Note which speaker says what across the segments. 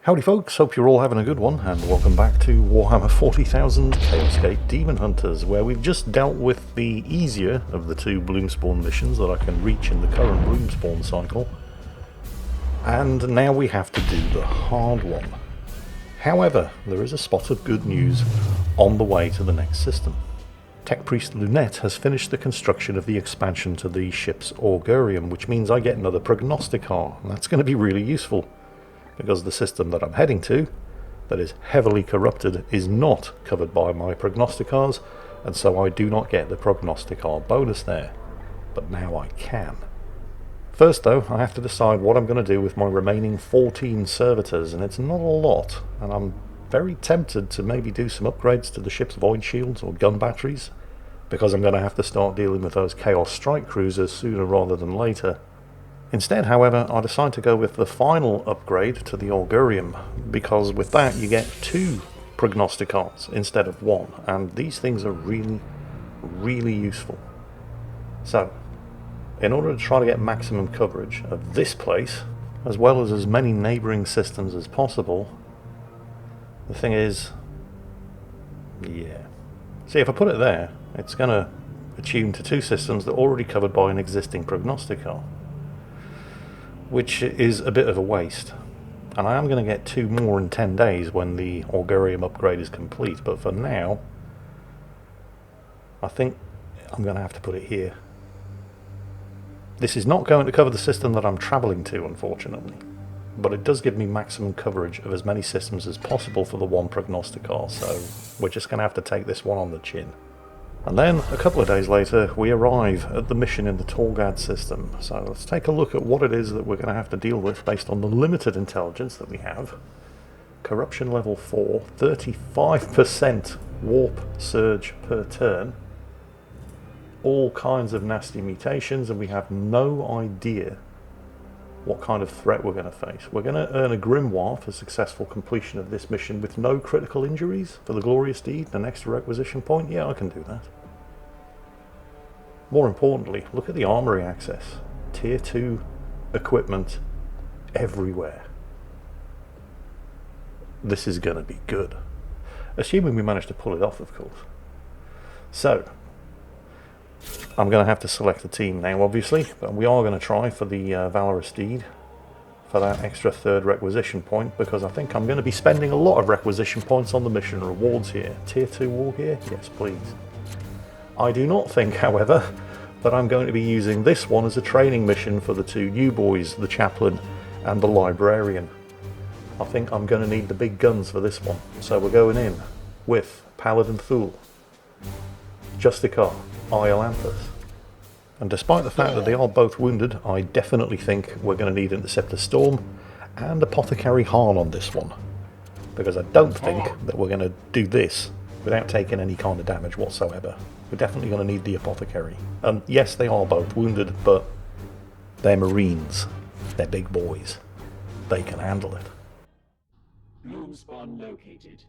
Speaker 1: Howdy folks, hope you're all having a good one, and welcome back to Warhammer 40,000 Chaos Gate Daemonhunters, where we've just dealt with the easier of the two Bloomspawn missions that I can reach in the current Bloomspawn cycle, and now we have to do the hard one. However, there is a spot of good news on the way to the next system. Tech Priest Lunette has finished the construction of the expansion to the ship's Augurium, which means I get another Prognosticar, and that's going to be really useful, because the system that I'm heading to, that is heavily corrupted, is not covered by my Prognosticars, and so I do not get the Prognosticar bonus there. But now I can. First though, I have to decide what I'm going to do with my remaining 14 servitors, and it's not a lot, and I'm very tempted to maybe do some upgrades to the ship's void shields or gun batteries, because I'm going to have to start dealing with those Chaos Strike Cruisers sooner rather than later. Instead, however, I decide to go with the final upgrade to the Augurium, because with that you get 2 Prognosticars instead of 1, and these things are really useful. So, in order to try to get maximum coverage of this place, as well as many neighbouring systems as possible, the thing is, yeah. See, if I put it there, it's going to attune to 2 systems that are already covered by an existing Prognosticar, which is a bit of a waste. And I am going to get 2 more in 10 days when the Augurium upgrade is complete, but for now I think I'm going to have to put it here. This is not going to cover the system that I'm travelling to, unfortunately, but it does give me maximum coverage of as many systems as possible for the 1 Prognosticar, so we're just going to have to take this one on the chin. And then, a couple of days later, we arrive at the mission in the Torgad system. So let's take a look at what it is that we're going to have to deal with based on the limited intelligence that we have. Corruption level 4, 35% warp surge per turn. All kinds of nasty mutations, and we have no idea what kind of threat we're going to face. We're going to earn a Grimoire for successful completion of this mission with no critical injuries for the Glorious Deed, an extra requisition point. Yeah, I can do that. More importantly, look at the armory access. Tier 2 equipment everywhere. This is going to be good. Assuming we manage to pull it off, of course. So, I'm going to have to select a team now, obviously, but we are going to try for the Valorous Deed for that extra 3rd requisition point, because I think I'm going to be spending a lot of requisition points on the mission rewards here. Tier 2 war gear? Yes, please. I do not think, however, that I'm going to be using this one as a training mission for the 2 new boys, the Chaplain and the Librarian. I think I'm going to need the big guns for this one, so we're going in with Paladin Thule, Justicar, Iolanthus. And despite the fact that they are both wounded, I definitely think we're going to need Interceptor Storm and Apothecary Harn on this one, because I don't think that we're going to do this without taking any kind of damage whatsoever. We're definitely going to need the Apothecary. And yes, they are both wounded, but they're Marines. They're big boys. They can handle it.
Speaker 2: Bloomspawn located.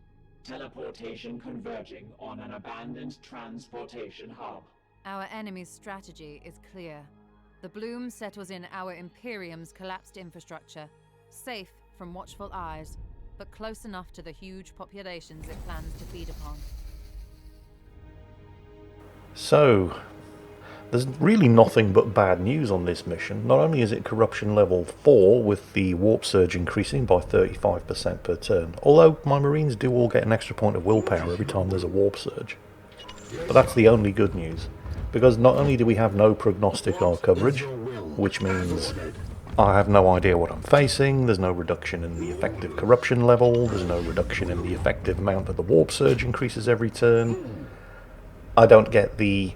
Speaker 2: Teleportation converging on an abandoned transportation hub.
Speaker 3: Our enemy's strategy is clear. The Bloom settles in our Imperium's collapsed infrastructure, safe from watchful eyes, but close enough to the huge populations it plans to feed upon.
Speaker 1: So, there's really nothing but bad news on this mission. Not only is it corruption level 4 with the warp surge increasing by 35% per turn, although my Marines do all get an extra point of willpower every time there's a warp surge. But that's the only good news, because not only do we have no Prognosticar coverage, which means I have no idea what I'm facing, there's no reduction in the effective corruption level, there's no reduction in the effective amount that the warp surge increases every turn, I don't get the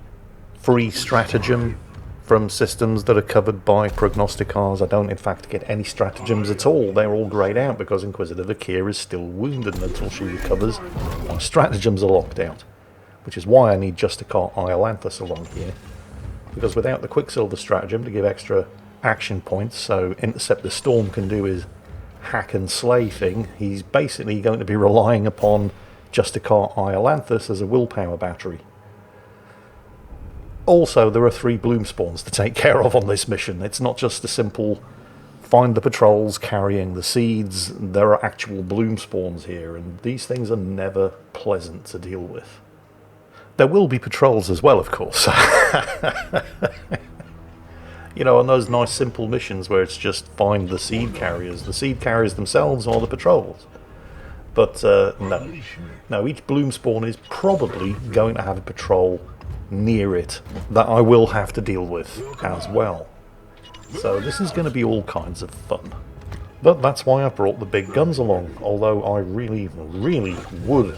Speaker 1: free stratagem from systems that are covered by Prognosticars. I don't in fact get any stratagems at all. They're all greyed out because Inquisitor Vakir is still wounded, and until she recovers, my stratagems are locked out. Which is why I need Justicar Iolanthus along here, because without the Quicksilver stratagem to give extra action points so Interceptor Storm can do his hack and slay thing, he's basically going to be relying upon Justicar Iolanthus as a willpower battery. Also, there are 3 Bloomspawns to take care of on this mission. It's not just a simple find the patrols carrying the seeds. There are actual bloom spawns here, and these things are never pleasant to deal with. There will be patrols as well, of course. You know, on those nice simple missions where it's just find the seed carriers. The seed carriers themselves are the patrols. But no, each bloom spawn is probably going to have a patrol near it that I will have to deal with as well. So this is going to be all kinds of fun. But that's why I brought the big guns along, although I really, really would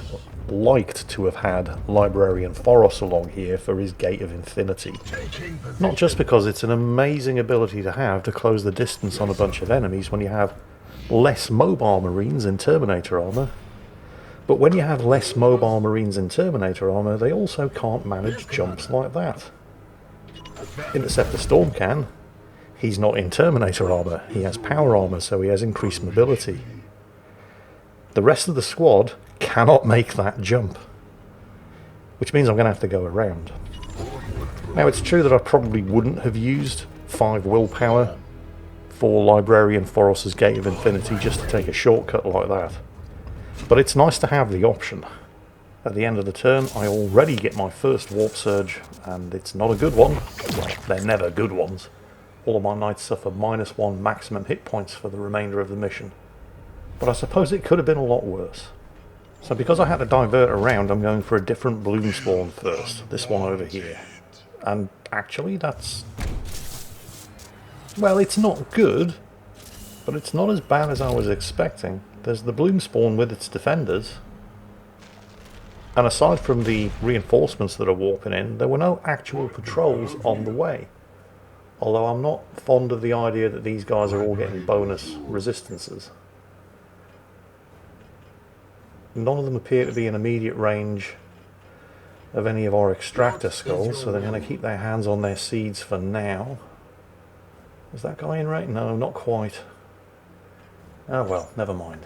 Speaker 1: liked to have had Librarian Foros along here for his Gate of Infinity. Not just because it's an amazing ability to have to close the distance on a bunch of enemies when you have less mobile Marines in Terminator armor, but when you have less mobile Marines in Terminator armor, they also can't manage jumps like that. Interceptor Storm can. He's not in Terminator armor. He has power armor, so he has increased mobility. The rest of the squad cannot make that jump, which means I'm going to have to go around. Now, it's true that I probably wouldn't have used 5 willpower for Librarian Foros's Gate of Infinity just to take a shortcut like that. But it's nice to have the option. At the end of the turn, I already get my first Warp Surge, and it's not a good one. Well, they're never good ones. All of my knights suffer -1 maximum hit points for the remainder of the mission. But I suppose it could have been a lot worse. So because I had to divert around, I'm going for a different bloom spawn first. This one over here. And actually that's... well, it's not good, but it's not as bad as I was expecting. There's the bloom spawn with its defenders. And aside from the reinforcements that are warping in, there were no actual patrols on the way. Although I'm not fond of the idea that these guys are all getting bonus resistances. None of them appear to be in immediate range of any of our extractor skulls, so they're going to keep their hands on their seeds for now. Is that guy in range? No, not quite. Oh well, never mind.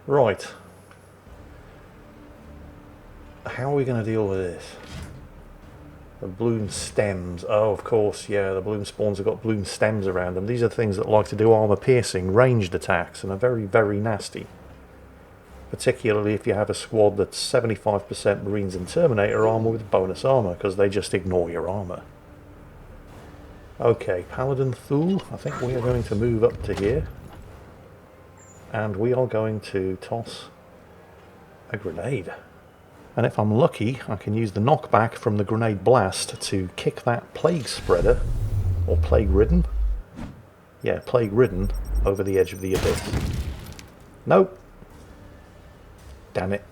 Speaker 1: Right. How are we going to deal with this? The bloom stems. Oh, of course, yeah, the bloom spawns have got bloom stems around them. These are things that like to do armor-piercing, ranged attacks, and are very, very nasty. Particularly if you have a squad that's 75% Marines in Terminator armor with bonus armor, because they just ignore your armor. Okay, Paladin Thule, I think we are going to move up to here. And we are going to toss a grenade. And if I'm lucky, I can use the knockback from the grenade blast to kick that plague spreader, or plague ridden. Yeah, plague ridden over the edge of the abyss. Nope. Damn it.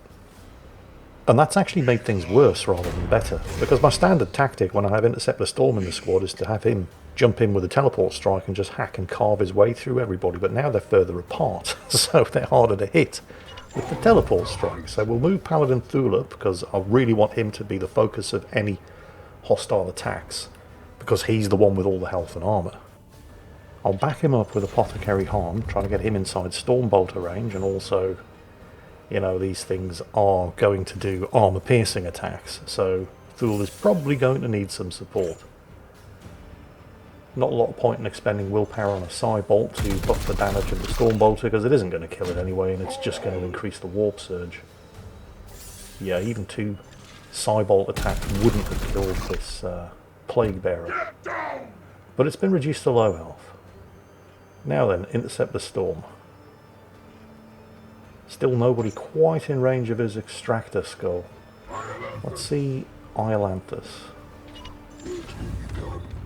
Speaker 1: And that's actually made things worse rather than better, because my standard tactic when I have Interceptor Storm in the squad is to have him jump in with a teleport strike and just hack and carve his way through everybody, but now they're further apart, so they're harder to hit with the teleport strike. So we'll move Paladin Thule up, because I really want him to be the focus of any hostile attacks, because he's the one with all the health and armour. I'll back him up with Apothecary Harm, try to get him inside Stormbolter range, and also, you know, these things are going to do armor-piercing attacks, so Thule is probably going to need some support. Not a lot of point in expending willpower on a Psybolt to buff the damage of the Stormbolter, because it isn't going to kill it anyway, and it's just going to increase the Warp Surge. Yeah, even 2 Psybolt attacks wouldn't have killed this Plague Bearer. But it's been reduced to low health. Now then, Intercept the Storm. Still nobody quite in range of his Extractor Skull. Let's see Iolanthus.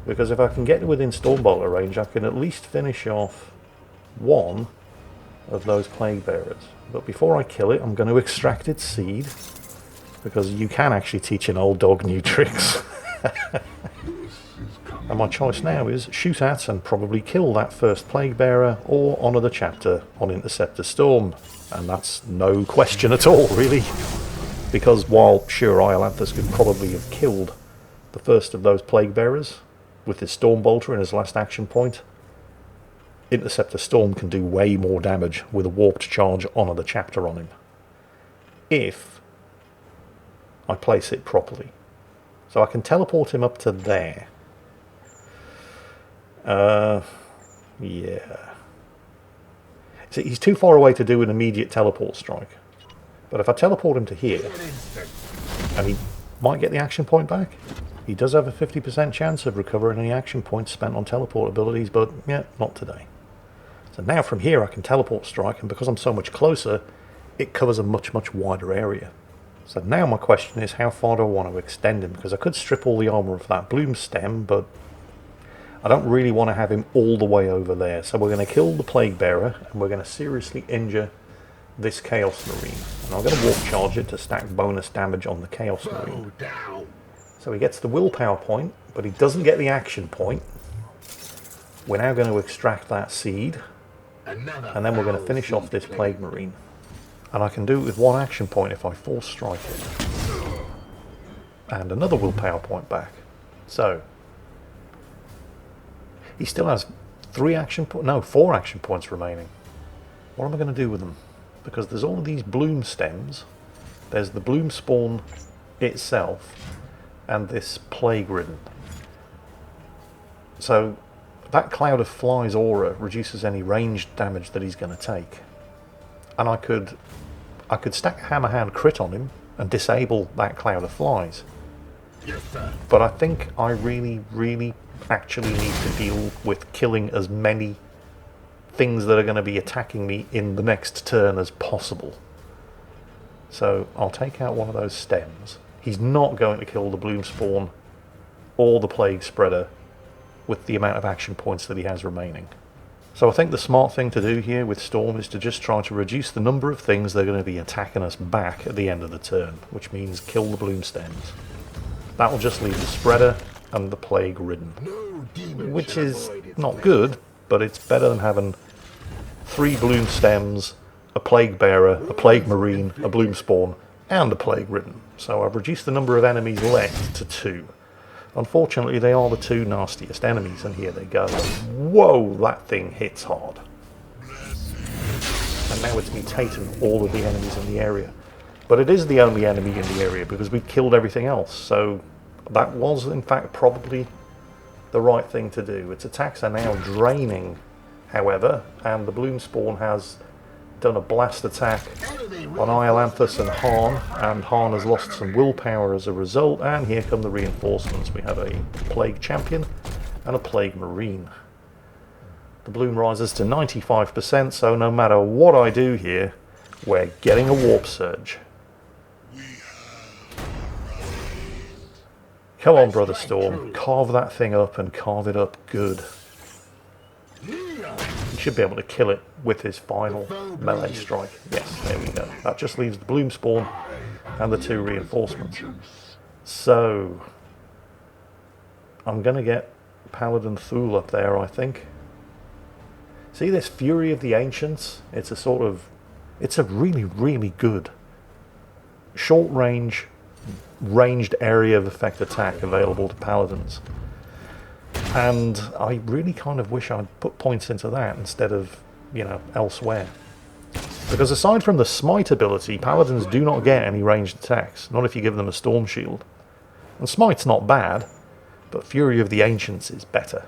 Speaker 1: Because if I can get within Stormbolter range, I can at least finish off one of those Plague Bearers. But before I kill it, I'm going to extract its seed, because you can actually teach an old dog new tricks. And my choice now is shoot at and probably kill that first Plague Bearer, or honour the chapter on Interceptor Storm. And that's no question at all, really. Because while sure Iolanthus could probably have killed the first of those Plague Bearers with his Stormbolter in his last action point, Interceptor Storm can do way more damage with a Warped Charge Honour the Chapter on him, if I place it properly. So I can teleport him up to there. Yeah. See, he's too far away to do an immediate teleport strike. But if I teleport him to here, and he might get the action point back, he does have a 50% chance of recovering any action points spent on teleport abilities, but yeah, not today. So now from here I can teleport strike, and because I'm so much closer, it covers a much, much wider area. So now my question is, how far do I want to extend him? Because I could strip all the armour of that bloom stem, but I don't really want to have him all the way over there. So we're going to kill the Plague Bearer, and we're going to seriously injure this Chaos Marine. And I'm going to warp charge it to stack bonus damage on the Chaos Marine. So he gets the willpower point, but he doesn't get the action point. We're now going to extract that seed, and then we're going to finish off this Plague Marine. And I can do it with one action point if I force strike it. And another willpower point back. So he still has 4 action points remaining. What am I going to do with them? Because there's all of these bloom stems. There's the bloom spawn itself, and this plague ridden. So that Cloud of Flies aura reduces any ranged damage that he's going to take. And I could stack Hammerhand crit on him and disable that Cloud of Flies.
Speaker 4: Yes, sir.
Speaker 1: But I think I really, really actually need to deal with killing as many things that are going to be attacking me in the next turn as possible. So I'll take out one of those stems. He's not going to kill the bloom spawn or the plague spreader with the amount of action points that he has remaining. So I think the smart thing to do here with Storm is to just try to reduce the number of things that are going to be attacking us back at the end of the turn, which means kill the bloom stems. That will just leave the spreader and the plague ridden, which is not good, but it's better than having 3 bloom stems, a plague bearer, a plague marine, a bloom spawn, and a plague ridden. So I've reduced the number of enemies left to 2. Unfortunately, they are the 2 nastiest enemies, and here they go. Whoa, that thing hits hard. And now it's mutating all of the enemies in the area. But it is the only enemy in the area because we've killed everything else. So that was, in fact, probably the right thing to do. Its attacks are now draining, however, and the bloom spawn has done a blast attack on Iolanthus and Han has lost some willpower as a result, and here come the reinforcements. We have a Plague Champion and a Plague Marine. The bloom rises to 95%, so no matter what I do here, we're getting a Warp Surge. Come on, Brother Storm, carve that thing up and carve it up good. He should be able to kill it with his final melee strike. Yes, there we go. That just leaves the bloom spawn and the 2 reinforcements. So I'm going to get Paladin Thule up there, I think. See this Fury of the Ancients? It's a really, really good short range, ranged area of effect attack available to Paladins. And I really kind of wish I'd put points into that instead of, elsewhere. Because aside from the Smite ability, Paladins do not get any ranged attacks, not if you give them a Storm Shield. And Smite's not bad, but Fury of the Ancients is better.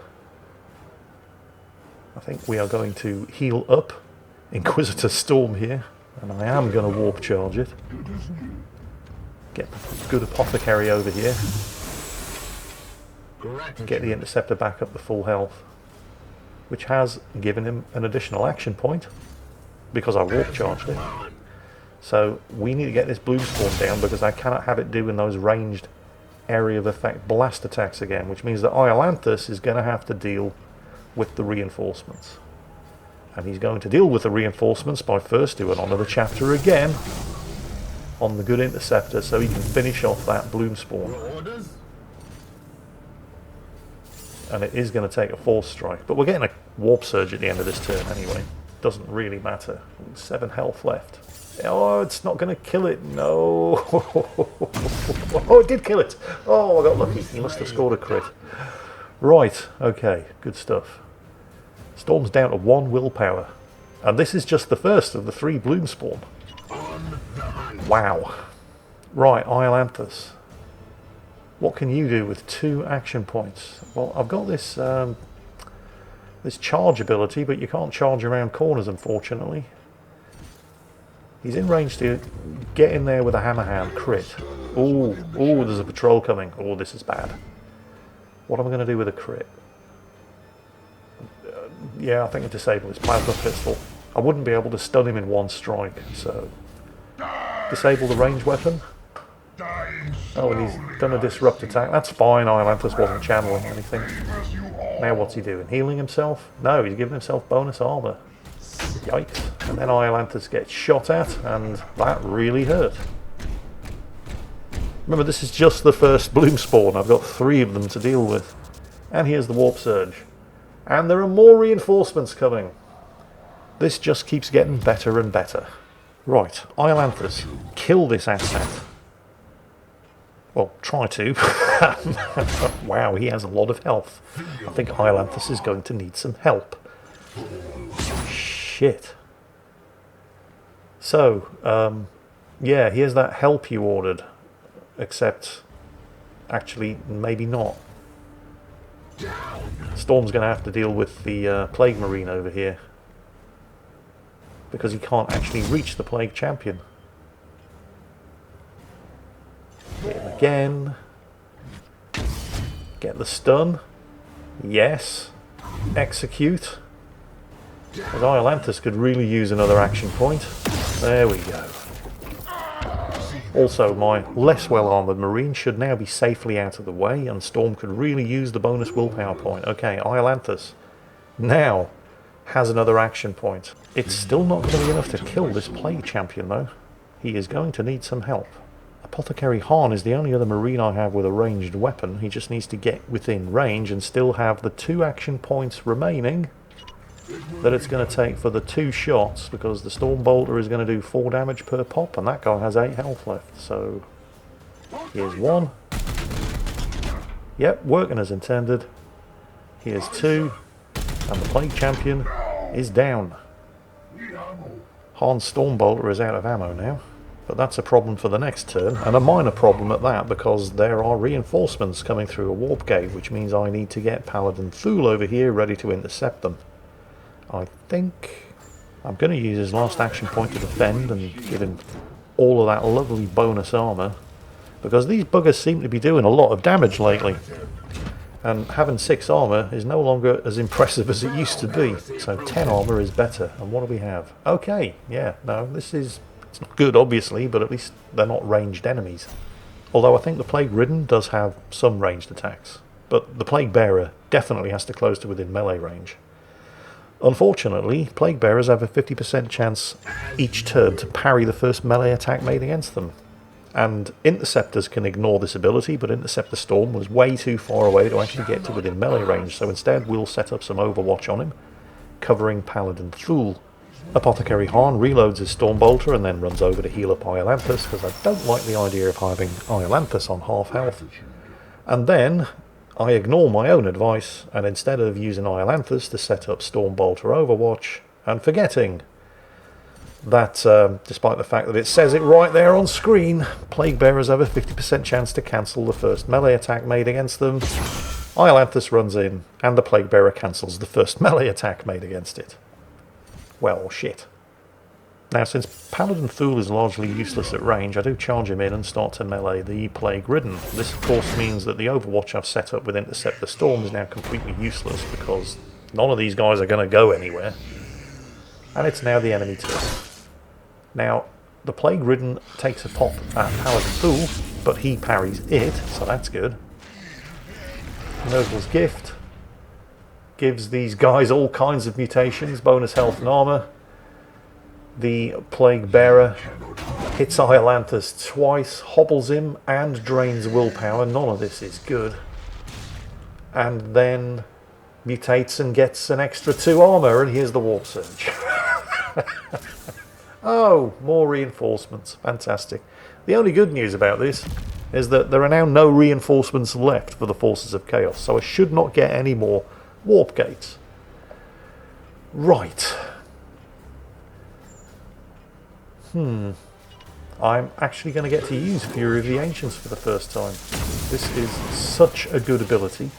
Speaker 1: I think we are going to heal up Inquisitor Storm here, and I am going to warp charge it. Get a good Apothecary over here. Get the Interceptor back up to full health, which has given him an additional action point because I warp charged it. So we need to get this bloom spawn down because I cannot have it doing those ranged area of effect blast attacks again, which means that Iolanthus is going to have to deal with the reinforcements. And he's going to deal with the reinforcements by first doing another chapter again on the good Interceptor so he can finish off that bloom spawn. And it is going to take a force strike, but we're getting a warp surge at the end of this turn anyway. Doesn't really matter. 7 health left. Oh, it's not going to kill it. No. Oh, it did kill it. Oh, I got lucky. He must have scored a crit. Right. Okay. Good stuff. Storm's down to 1 willpower, and this is just the first of the 3 bloom spawn. Wow. Right, Iolanthus. What can you do with 2 action points? Well, I've got this this charge ability, but you can't charge around corners, unfortunately. He's in range to get in there with a hammer hand crit. Ooh, ooh, there's a patrol coming. Oh, this is bad. What am I going to do with a crit? Yeah, I think I disable his plasma pistol. I wouldn't be able to stun him in one strike, so... Disable the range weapon. Oh, and he's done a disrupt attack. That's fine, Iolanthus wasn't channeling anything. Now what's he doing? Healing himself? No, he's giving himself bonus armor. Yikes. And then Iolanthus gets shot at, and that really hurt. Remember, this is just the first bloom spawn. I've got 3 of them to deal with. And here's the warp surge. And there are more reinforcements coming. This just keeps getting better and better. Right, Iolanthus, kill this asset. Well, try to. Wow, he has a lot of health. I think Iolanthus is going to need some help. Shit. So, yeah, here's that help you ordered. Except, actually, maybe not. Storm's going to have to deal with the Plague Marine over here. Because he can't actually reach the Plague Champion. Hit him again. Get the stun. Yes. Execute. As Iolanthus could really use another action point. There we go. Also, my less well-armoured Marine should now be safely out of the way, and Storm could really use the bonus willpower point. Okay, Iolanthus now has another action point. It's still not going to be enough to kill this Plague Champion, though. He is going to need some help. Apothecary Hahn is the only other Marine I have with a ranged weapon. He just needs to get within range and still have the 2 action points remaining that it's going to take for the 2 shots, because the Storm Bolter is going to do 4 damage per pop, and that guy has 8 health left. So here's 1. Yep, working as intended. Here's 2, and the Plague Champion is down. Hahn's Storm Bolter is out of ammo now, but that's a problem for the next turn, and a minor problem at that, because there are reinforcements coming through a warp gate, which means I need to get Paladin Thule over here ready to intercept them. I think I'm going to use his last action point to defend and give him all of that lovely bonus armor, because these buggers seem to be doing a lot of damage lately, and having 6 armor is no longer as impressive as it used to be. So 10 armor is better. And what do we have? Okay, yeah, no, it's not good obviously, but at least they're not ranged enemies. Although I think the Plague Ridden does have some ranged attacks, but the Plague Bearer definitely has to close to within melee range. Unfortunately, Plague Bearers have a 50% chance each turn to parry the first melee attack made against them. And Interceptors can ignore this ability, but Interceptor Storm was way too far away to actually get to within melee range, so instead we'll set up some Overwatch on him, covering Paladin Thule. Apothecary Hahn reloads his Storm Bolter and then runs over to heal up Iolanthus, because I don't like the idea of having Iolanthus on half health. And then I ignore my own advice, and instead of using Iolanthus to set up Storm Bolter Overwatch, and forgetting that, despite the fact that it says it right there on screen, Plague Bearers have a 50% chance to cancel the first melee attack made against them, Iolanthus runs in, and the Plague Bearer cancels the first melee attack made against it. Well, shit. Now, since Paladin Thule is largely useless at range, I do charge him in and start to melee the Plague Ridden. This, of course, means that the Overwatch I've set up with Interceptor Storm is now completely useless, because none of these guys are going to go anywhere. And it's now the enemy turn. Now, the Plague Ridden takes a pop at Paladin Thule, but he parries it, so that's good. Noble's Gift gives these guys all kinds of mutations, bonus health and armor. The Plague Bearer hits Iolanthus twice, hobbles him, and drains willpower. None of this is good. And then mutates and gets an extra 2 armor, and here's the Warp Surge. Oh, more reinforcements. Fantastic. The only good news about this is that there are now no reinforcements left for the Forces of Chaos, so I should not get any more warp gates. Right. I'm actually going to get to use Fury of the Ancients for the first time. This is such a good ability.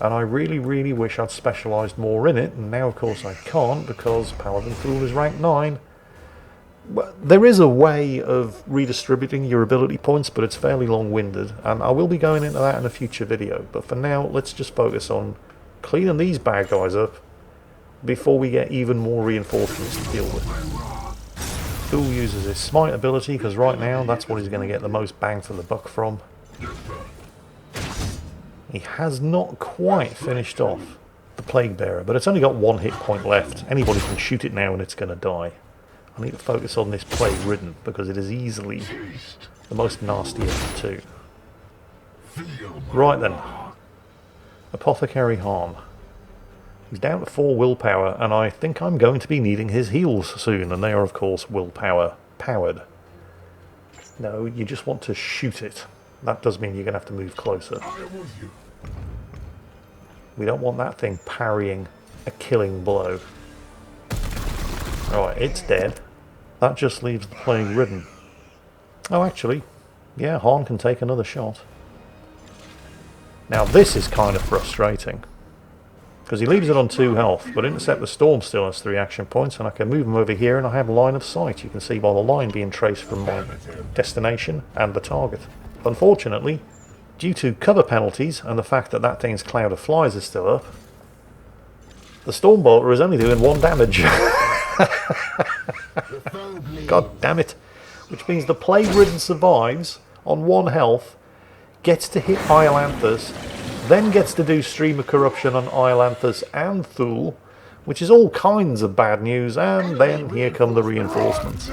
Speaker 1: And I really, really wish I'd specialised more in it, and now of course I can't because Paladin Fool is rank 9. But there is a way of redistributing your ability points, but it's fairly long-winded, and I will be going into that in a future video. But for now, let's just focus on cleaning these bad guys up before we get even more reinforcements to deal with. Fool uses his smite ability because right now that's what he's going to get the most bang for the buck from. He has not quite finished off the Plague Bearer, but it's only got 1 hit point left. Anybody can shoot it now and it's going to die. I need to focus on this Plague Ridden because it is easily the most nasty of the two. Right then. Apothecary Harm. He's down to 4 willpower, and I think I'm going to be needing his heals soon, and they are of course willpower powered. No, you just want to shoot it. That does mean you're going to have to move closer. We don't want that thing parrying a killing blow. Alright, it's dead. That just leaves the Plague Ridden. Oh, actually, yeah, Han can take another shot. Now this is kind of frustrating, because he leaves it on 2 health, but Intercept the Storm still has 3 action points, and I can move him over here and I have line of sight. You can see by the line being traced from my destination and the target. Unfortunately, due to cover penalties and the fact that that thing's Cloud of Flies is still up, the Stormbolter is only doing 1 damage. God damn it. Which means the Plague Ridden survives on 1 health, gets to hit Iolanthus, then gets to do Stream of Corruption on Iolanthus and Thule, which is all kinds of bad news, and then here come the reinforcements.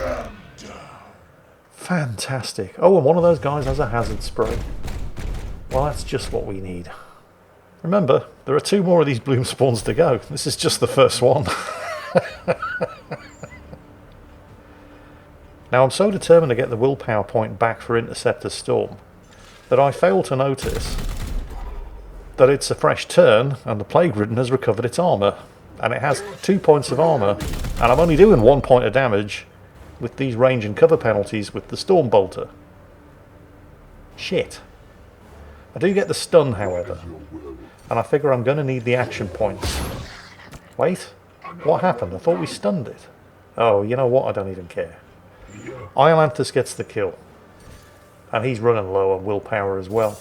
Speaker 1: Fantastic. Oh, and one of those guys has a hazard spray. Well, that's just what we need. Remember, there are 2 more of these bloom spawns to go. This is just the first one. Now, I'm so determined to get the willpower point back for Interceptor Storm that I fail to notice that it's a fresh turn and the Plague Ridden has recovered its armour. And it has 2 points of armour, and I'm only doing 1 point of damage with these range and cover penalties with the Storm Bolter. Shit. I do get the stun, however, and I figure I'm going to need the action points. Wait, what happened? I thought we stunned it. Oh, you know what? I don't even care. Iolanthus gets the kill, and he's running low on willpower as well.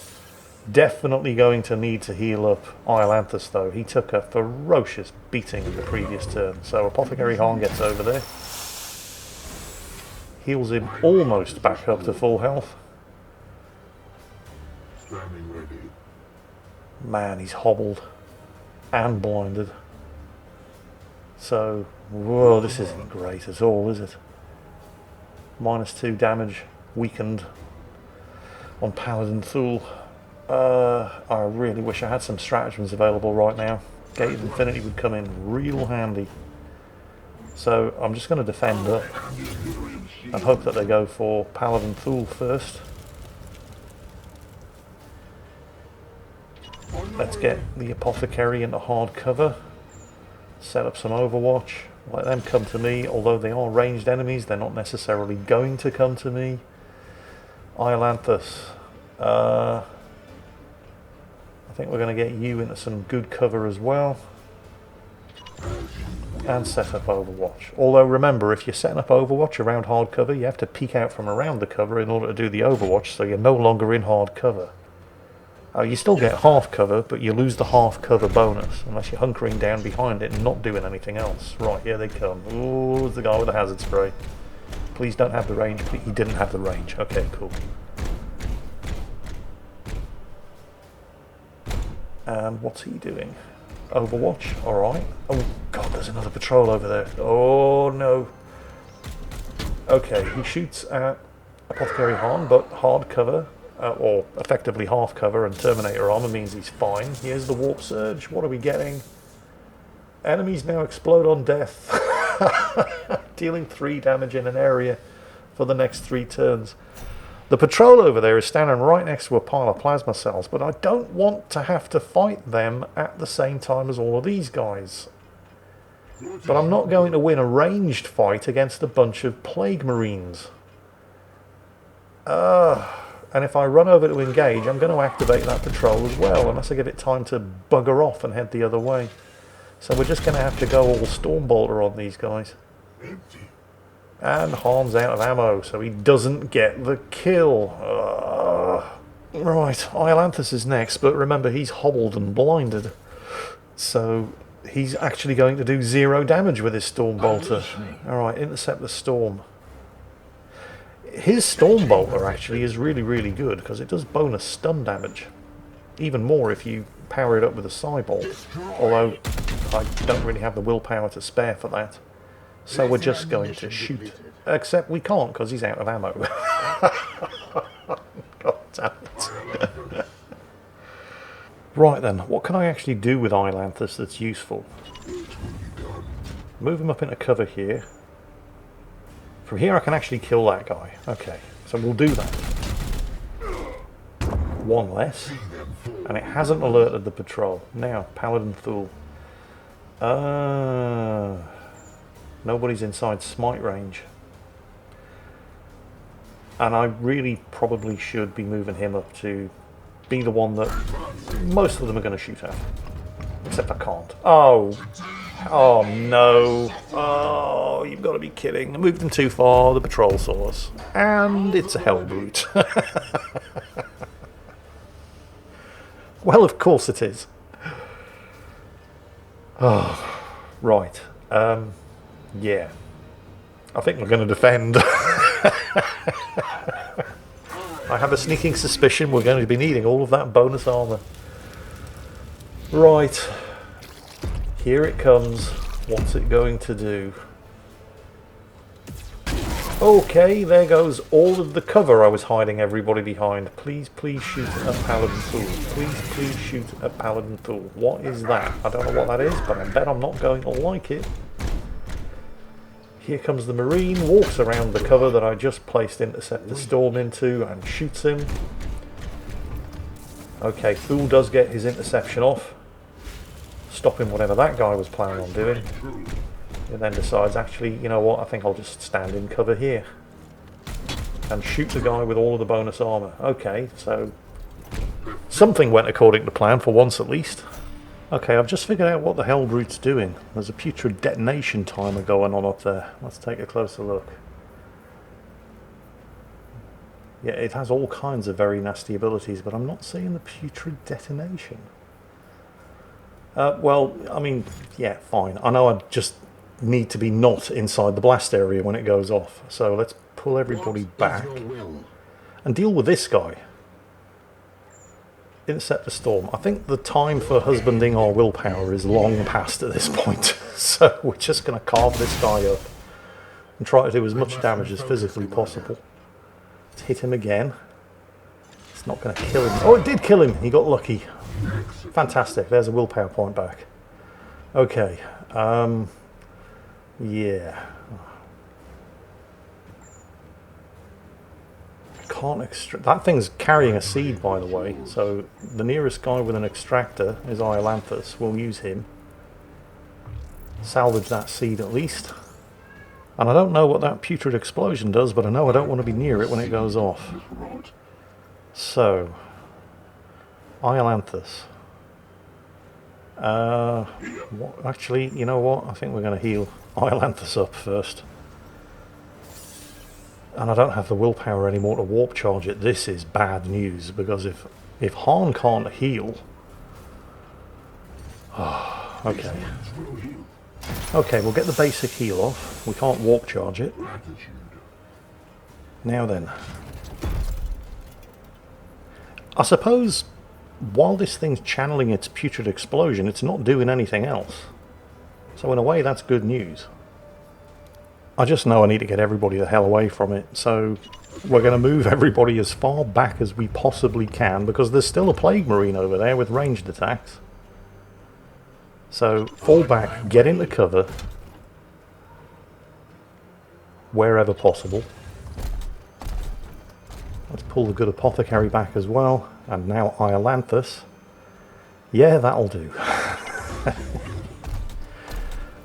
Speaker 1: Definitely going to need to heal up Iolanthus, though. He took a ferocious beating in the previous turn, so Apothecary Han gets over there. Heals him almost back up to full health. Man, he's hobbled and blinded. So, whoa, this isn't great at all, is it? -2 damage, weakened on Paladin Thule. I really wish I had some stratagems available right now. Gate of Infinity would come in real handy. So I'm just going to defend up and hope that they go for Paladin Thule first. Let's get the Apothecary into hard cover. Set up some Overwatch. Let them come to me. Although they are ranged enemies, they're not necessarily going to come to me. Iolanthus. I think we're going to get you into some good cover as well. And set up Overwatch. Although remember, if you're setting up Overwatch around hard cover, you have to peek out from around the cover in order to do the Overwatch, so you're no longer in hard cover. You still get half cover, but you lose the half cover bonus, unless you're hunkering down behind it and not doing anything else. Right, here they come. Ooh, it's the guy with the hazard spray. Please don't have the range. He didn't have the range. Okay, cool. And what's he doing? Overwatch, alright. Oh god, there's another patrol over there. Oh no. Okay, he shoots at Apothecary Han, but hard cover, or effectively half cover, and Terminator armor means he's fine. Here's the Warp Surge. What are we getting? Enemies now explode on death, dealing 3 damage in an area for the next 3 turns. The patrol over there is standing right next to a pile of plasma cells, but I don't want to have to fight them at the same time as all of these guys. But I'm not going to win a ranged fight against a bunch of Plague Marines. and if I run over to engage, I'm going to activate that patrol as well, unless I give it time to bugger off and head the other way. So we're just going to have to go all Stormbolter on these guys. And Han's out of ammo, so he doesn't get the kill. Right, Iolanthus is next, but remember he's hobbled and blinded. So he's actually going to do 0 damage with his Stormbolter. Alright, intercept the storm. His Stormbolter actually is really, really good because it does bonus stun damage. Even more if you power it up with a Cybolt. Although I don't really have the willpower to spare for that. So we're just going to shoot. Except we can't because he's out of ammo. God damn it. Right then, what can I actually do with Iolanthus that's useful? Move him up into cover here. From here I can actually kill that guy. Okay, so we'll do that. One less. And it hasn't alerted the patrol. Now, Paladin Thule. Nobody's inside smite range. And I really probably should be moving him up to be the one that most of them are going to shoot at. Except I can't. Oh. Oh no. Oh, you've got to be kidding. I moved them too far, the patrol saw us. And it's a hell brute. Well, of course it is. Oh, right. Yeah. I think we're going to defend. I have a sneaking suspicion we're going to be needing all of that bonus armour. Right. Here it comes. What's it going to do? Okay, there goes all of the cover I was hiding everybody behind. Please, please shoot a Paladin Thule. Please, please shoot a Paladin Thule. What is that? I don't know what that is, but I bet I'm not going to like it. Here comes the Marine, walks around the cover that I just placed Intercept the Storm into and shoots him. Okay, Thule does get his interception off, stopping whatever that guy was planning on doing. And then decides, actually, you know what, I think I'll just stand in cover here and shoot the guy with all of the bonus armour. Okay, so something went according to plan for once at least. Okay, I've just figured out what the hell Brute's doing. There's a putrid detonation timer going on up there. Let's take a closer look. Yeah, it has all kinds of very nasty abilities, but I'm not seeing the putrid detonation. Well, I mean, yeah, fine. I know I just need to be not inside the blast area when it goes off. So let's pull everybody back and deal with this guy. Intercept the storm. I think the time for husbanding our willpower is long past at this point. So we're just going to carve this guy up and try to do as much damage as physically possible. Let's hit him again. It's not going to kill him. Oh, it did kill him. He got lucky. Fantastic. There's a willpower point back. Okay. Yeah. Can't extract. That thing's carrying a seed, by the way. So the nearest guy with an extractor is Iolanthus. We'll use him. Salvage that seed at least. And I don't know what that putrid explosion does, but I know I don't want to be near it when it goes off. So, Iolanthus. Actually, you know what? I think we're going to heal Iolanthus up first. And I don't have the willpower anymore to warp charge it. This is bad news, because if Han can't heal... Oh, okay. Okay, we'll get the basic heal off. We can't warp charge it. Now then. I suppose, while this thing's channeling its putrid explosion, it's not doing anything else. So in a way, that's good news. I just know I need to get everybody the hell away from it, so we're going to move everybody as far back as we possibly can, because there's still a Plague Marine over there with ranged attacks. So, fall back, get into cover, wherever possible. Let's pull the good Apothecary back as well, and now Iolanthus. Yeah, that'll do.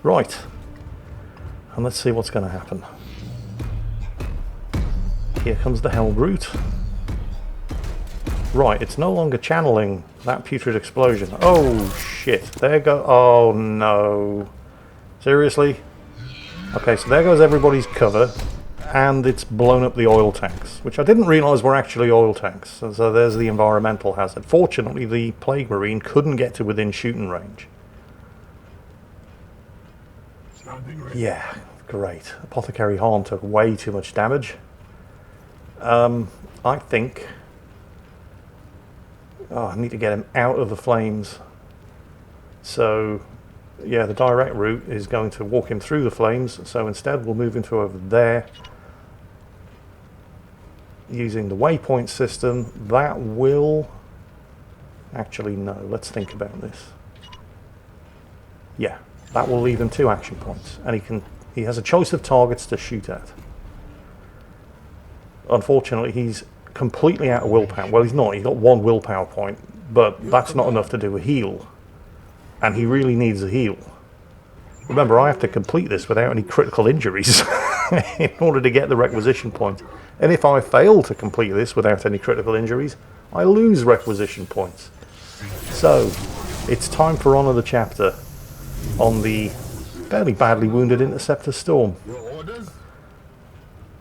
Speaker 1: Right. And let's see what's going to happen. Here comes the Hell Brute. Right, it's no longer channeling that putrid explosion. Oh shit, there go. Oh no. Seriously? Okay, so there goes everybody's cover, and it's blown up the oil tanks, which I didn't realise were actually oil tanks. So there's the environmental hazard. Fortunately, the Plague Marine couldn't get to within shooting range. Yeah, great. Apothecary Hahn took way too much damage. I think... Oh, I need to get him out of the flames. So... yeah, the direct route is going to walk him through the flames, so instead we'll move him to over there. Using the waypoint system, that will... Actually, no, let's think about this. Yeah, that will leave him 2 action points, and he has a choice of targets to shoot at. Unfortunately, he's completely out of willpower. Well, he's not, he's got 1 willpower point, but that's not enough to do a heal. And he really needs a heal. Remember, I have to complete this without any critical injuries in order to get the requisition point. And if I fail to complete this without any critical injuries, I lose requisition points. So, it's time for Honour the Chapter on the fairly badly wounded Interceptor Storm.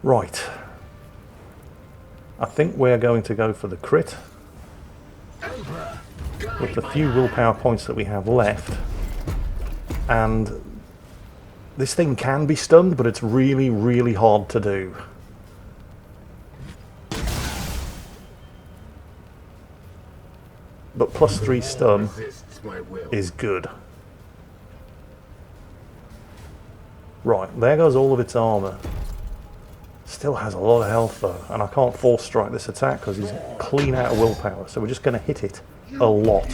Speaker 1: Right. I think we're going to go for the crit. With the few willpower points that we have left. And this thing can be stunned, but it's really, really hard to do. But +3 stun is good. Right, there goes all of its armour. Still has a lot of health though, and I can't force strike this attack because he's clean out of willpower, so we're just going to hit it a lot.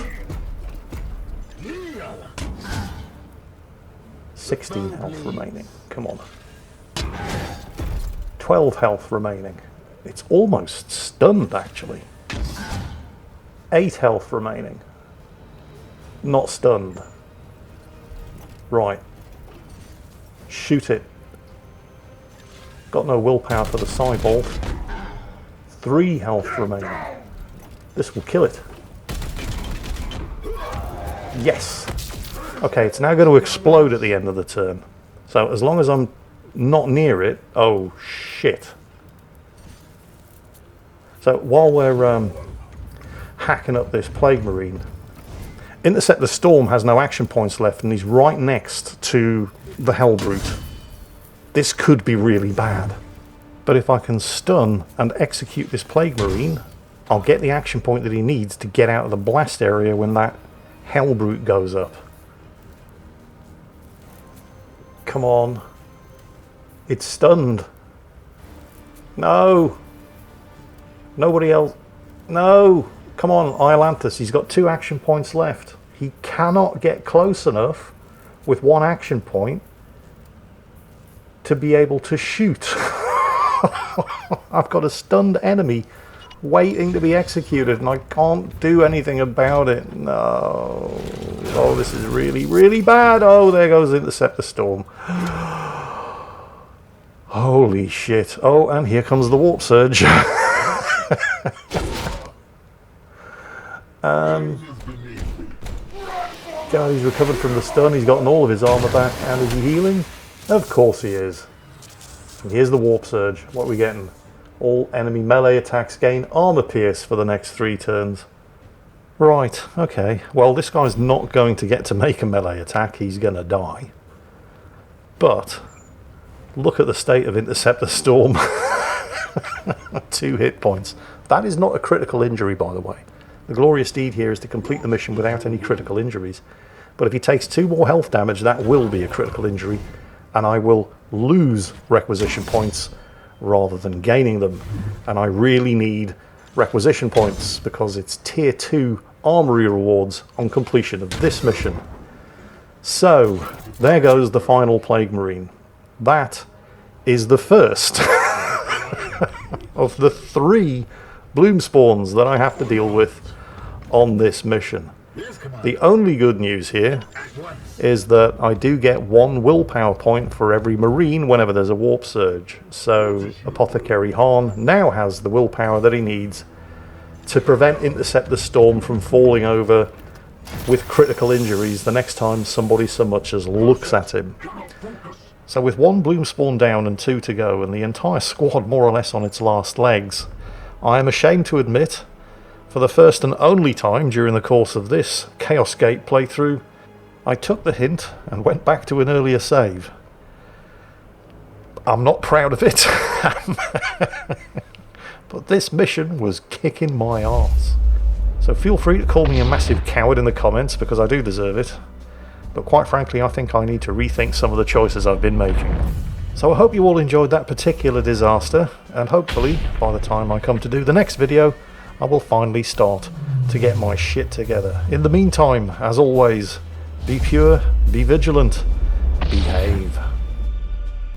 Speaker 1: 16 health remaining, come on. 12 health remaining. It's almost stunned actually. 8 health remaining. Not stunned. Right. Shoot it. Got no willpower for the Cybolt. 3 health remaining. This will kill it. Yes! Okay, it's now going to explode at the end of the turn. So as long as I'm not near it... Oh, shit. So while we're hacking up this Plague Marine, Intercept the Storm has no action points left and he's right next to the Hellbrute. This could be really bad. But if I can stun and execute this Plague Marine, I'll get the action point that he needs to get out of the blast area when that Hellbrute goes up. Come on. It's stunned. No. Nobody else. No. Come on, Iolanthus. He's got 2 action points left. He cannot get close enough with 1 action point to be able to shoot. I've got a stunned enemy waiting to be executed and I can't do anything about it. No. Oh, this is really, really bad. Oh, there goes Intercept the Storm. Holy shit. Oh, and here comes the Warp Surge. God, he's recovered from the stun. He's gotten all of his armor back. And is he healing? Of course he is. And here's the Warp Surge. What are we getting? All enemy melee attacks gain armor pierce for the next 3 turns. Right, okay. Well, this guy's not going to get to make a melee attack. He's going to die. But look at the state of Intercept the Storm. 2 hit points. That is not a critical injury, by the way. The glorious deed here is to complete the mission without any critical injuries. But if he takes 2 more health damage, that will be a critical injury. And I will lose requisition points rather than gaining them. And I really need requisition points because it's tier 2 armory rewards on completion of this mission. So, there goes the final Plague Marine. That is the first of the 3 bloom spawns that I have to deal with on this mission. The only good news here is that I do get 1 willpower point for every Marine whenever there's a Warp Surge. So Apothecary Hahn now has the willpower that he needs to prevent Intercept the Storm from falling over with critical injuries the next time somebody so much as looks at him. So with 1 bloom spawn down and 2 to go, and the entire squad more or less on its last legs, I am ashamed to admit, for the first and only time during the course of this Chaos Gate playthrough, I took the hint and went back to an earlier save. I'm not proud of it, but this mission was kicking my arse. So feel free to call me a massive coward in the comments, because I do deserve it. But quite frankly, I think I need to rethink some of the choices I've been making. So I hope you all enjoyed that particular disaster, and hopefully, by the time I come to do the next video, I will finally start to get my shit together. In the meantime, as always, be pure, be vigilant, be happy.